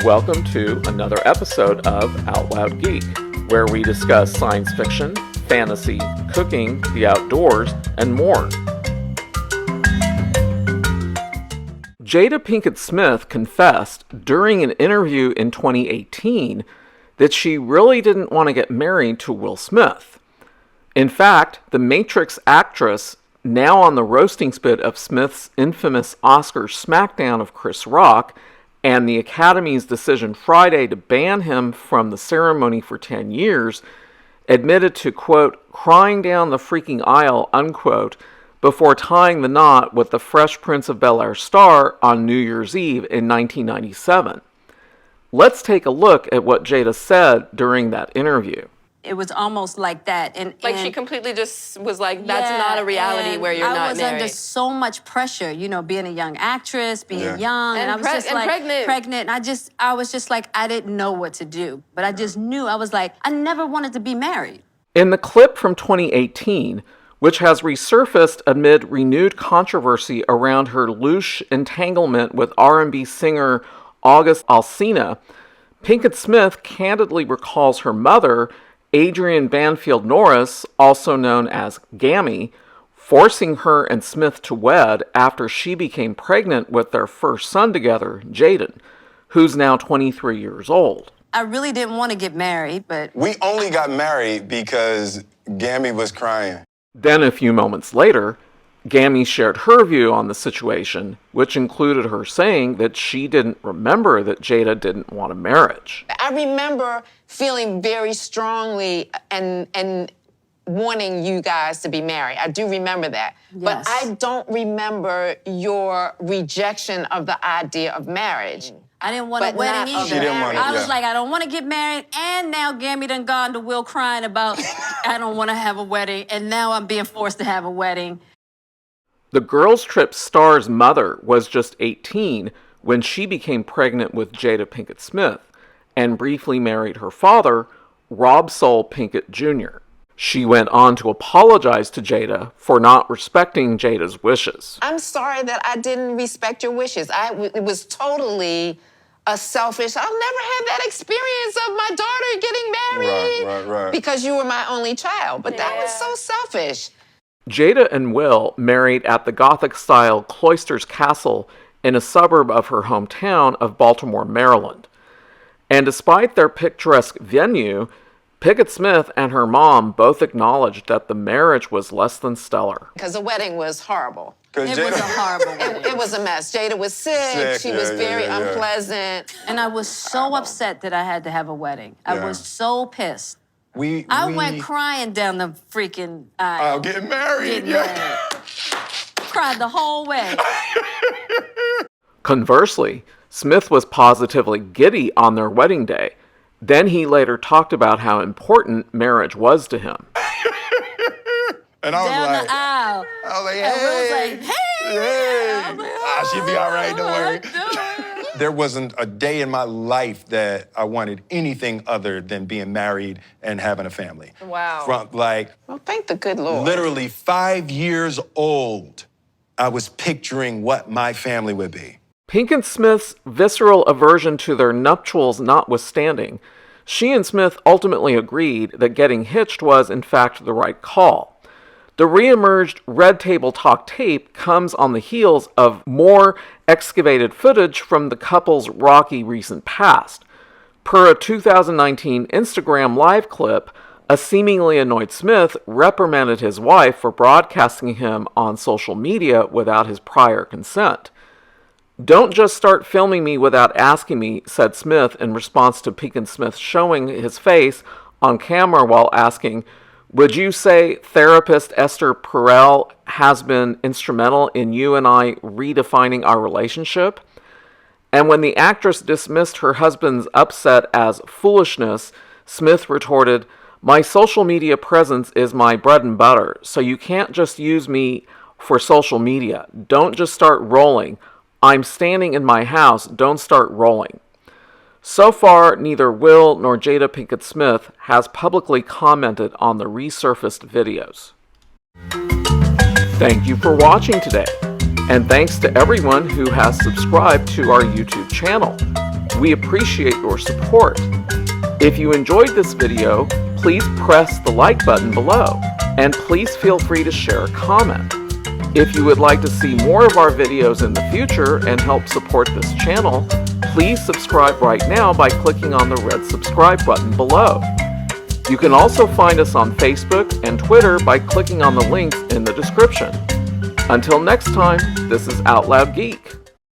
Welcome to another episode of Out Loud Geek, where we discuss science fiction, fantasy, cooking, the outdoors, and more. Jada Pinkett Smith confessed during an interview in 2018 that she really didn't want to get married to Will Smith. In fact, the Matrix actress, now on the roasting spit of Smith's infamous Oscar smackdown of Chris Rock, and the Academy's decision Friday to ban him from the ceremony for 10 years, admitted to, quote, crying down the freaking aisle, unquote, before tying the knot with the Fresh Prince of Bel-Air star on New Year's Eve in 1997. Let's take a look at what Jada said during that interview. It was almost like that. And she completely just was like, that's not a reality where you're not married. I was under so much pressure, being a young actress, being young. And I was just like, pregnant. And I was just like, I didn't know what to do. But I just knew, I was like, I never wanted to be married. In the clip from 2018, which has resurfaced amid renewed controversy around her louche entanglement with R&B singer August Alsina, Pinkett Smith candidly recalls her mother, Adrienne Banfield Norris, also known as Gammy, forcing her and Smith to wed after she became pregnant with their first son together, Jaden, who's now 23 years old. I really didn't want to get married, but... We only got married because Gammy was crying. Then a few moments later, Gammy shared her view on the situation, which included her saying that she didn't remember that Jada didn't want a marriage. I remember feeling very strongly and wanting you guys to be married. I do remember that. Yes. But I don't remember your rejection of the idea of marriage. I didn't want a wedding either. She didn't want it, I was like, I don't want to get married, and now Gammy done gone to Will crying about I don't want to have a wedding, and now I'm being forced to have a wedding. The Girls Trip star's mother was just 18 when she became pregnant with Jada Pinkett Smith and briefly married her father, Rob Soul Pinkett Jr. She went on to apologize to Jada for not respecting Jada's wishes. I'm sorry that I didn't respect your wishes. It was totally a selfish, I'll never have that experience of my daughter getting married. Right. Because you were my only child. But that was so selfish. Jada and Will married at the Gothic-style Cloisters Castle in a suburb of her hometown of Baltimore, Maryland. And despite their picturesque venue, Pinkett Smith and her mom both acknowledged that the marriage was less than stellar. Because the wedding was horrible. It was a horrible wedding. It was a mess. Jada was sick. She was very unpleasant. And I was so upset that I had to have a wedding. I was so pissed. I went crying down the freaking aisle. Oh, getting married. Cried the whole way. Conversely, Smith was positively giddy on their wedding day. Then he later talked about how important marriage was to him. And I was down like, the aisle. I was like, And Will's hey. like, hey. Like, She'll be all right, don't worry. There wasn't a day in my life that I wanted anything other than being married and having a family. Wow. From Well, thank the good Lord. literally 5 years old, I was picturing what my family would be. Pinkett Smith's visceral aversion to their nuptials notwithstanding, she and Smith ultimately agreed that getting hitched was, in fact, the right call. The re-emerged Red Table Talk tape comes on the heels of more excavated footage from the couple's rocky recent past. Per a 2019 Instagram Live clip, a seemingly annoyed Smith reprimanded his wife for broadcasting him on social media without his prior consent. "Don't just start filming me without asking me," said Smith in response to Pinkett Smith showing his face on camera while asking, "Would you say therapist Esther Perel has been instrumental in you and I redefining our relationship?" And when the actress dismissed her husband's upset as foolishness, Smith retorted, "My social media presence is my bread and butter, so you can't just use me for social media. Don't just start rolling. I'm standing in my house, don't start rolling." So far, neither Will nor Jada Pinkett Smith has publicly commented on the resurfaced videos. Thank you for watching today, and thanks to everyone who has subscribed to our YouTube channel. We appreciate your support. If you enjoyed this video, please press the like button below, and please feel free to share a comment. If you would like to see more of our videos in the future and help support this channel, please subscribe right now by clicking on the red subscribe button below. You can also find us on Facebook and Twitter by clicking on the links in the description. Until next time, this is Out Loud Geek.